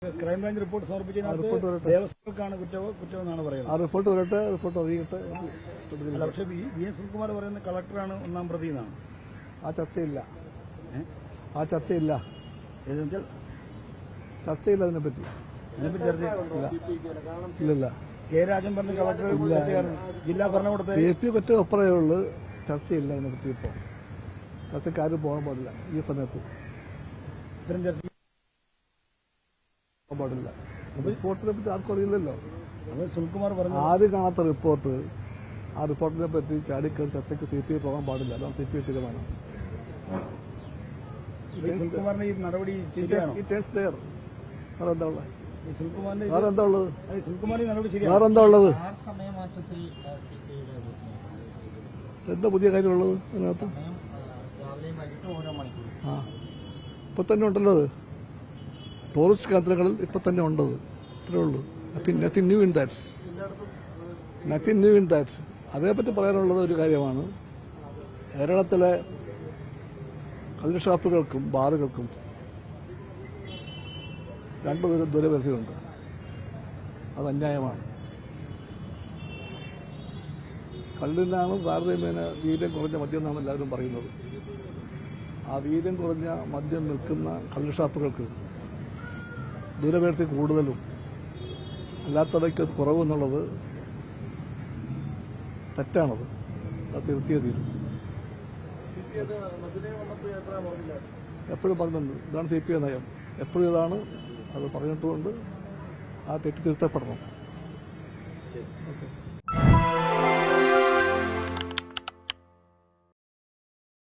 Crime branch report സമർപ്പിച്ചതിനകത്ത് ദേവസ്വങ്ങൾക്കാണ് കുറ്റമെന്നാണ് പറയുന്നത്. ആ report വരട്ടെ, റിപ്പോർട്ട് അറിയിക്കട്ടെ. അല്ല, പക്ഷേ വി എസ് സുനിൽകുമാർ പറയുന്ന കളക്ടറാണ് ഒന്നാം പ്രതി എന്നാണ്. ആ ചർച്ചയില്ല, ആ ചർച്ചയില്ല, ചർച്ചയില്ല അതിനെപ്പറ്റി. ഇല്ലല്ല, കെ രാജൻ പറഞ്ഞ കളക്ടർ ജില്ലാ ഭരണകൂടത്തെ CP പറ്റ ഒപ്പറേ ഉള്ളു. ചർച്ചയില്ല അതിനെപ്പറ്റി. ഇപ്പോൾ ചർച്ചക്കാരും പോകാൻ പാടില്ല. ഈ സമയത്ത് ഇത്തരം ചർച്ച പാടില്ല. റിപ്പോർട്ടിനെ പറ്റി ആർക്കും അറിയില്ലല്ലോ. അത് സുനിൽകുമാർ പറഞ്ഞു. ആരും കാണാത്ത റിപ്പോർട്ട്, ആ റിപ്പോർട്ടിനെ പറ്റി ചാടിക്കറി ചർച്ചയ്ക്ക് CPI പോകാൻ പാടില്ല. അതാണ് CPI തീരുമാനം. സുനിൽകുമാറിന്റെ ഈ നടപടി ശരിയാണോ? വേറെന്താ ഉള്ളത്? സുനിൽകുമാറിന്റെ വേറെന്താ ഉള്ളത്? സുനിൽകുമാറിന്റെ നടപടി ശരിയാണ്. വേറെന്താ ഉള്ളത്? എന്താ പുതിയ കാര്യമുള്ളത് അതിനകത്ത്? ആ, ഇപ്പൊ തന്നെ ഉണ്ടല്ലോ അത്. ടൂറിസ്റ്റ് കേന്ദ്രങ്ങളിൽ ഇപ്പൊ തന്നെ ഉണ്ടത്. ഇത്രേ ഉള്ളൂ. Nothing new in that. Nothing new in that. അതേപ്പറ്റി പറയാനുള്ളത് ഒരു കാര്യമാണ്. കേരളത്തിലെ കള്ള് ഷാപ്പുകൾക്കും ബാറുകൾക്കും രണ്ട് ദുരപരിധിയുണ്ട്. അത് അന്യായമാണ്. കള്ളിനാണ് താരതമ്യേന വീര്യം കുറഞ്ഞ മദ്യം എന്നാണ് എല്ലാവരും പറയുന്നത്. ആ വീര്യം കുറഞ്ഞ മദ്യം നിൽക്കുന്ന കള്ള് ഷാപ്പുകൾക്ക് ദൂരപരിധി കൂടുതലും അല്ലാത്തവയ്ക്ക് അത് കുറവെന്നുള്ളത് തെറ്റാണത്. അത് തിരുത്തിയേ തീരും. എപ്പോഴും പറഞ്ഞിട്ടുണ്ട്, ഇതാണ് CPI നയം. എപ്പോഴും ഇതാണ്. അത് പറഞ്ഞിട്ടുമുണ്ട്. ആ തെറ്റ് തിരുത്തപ്പെടണം. ഓക്കെ.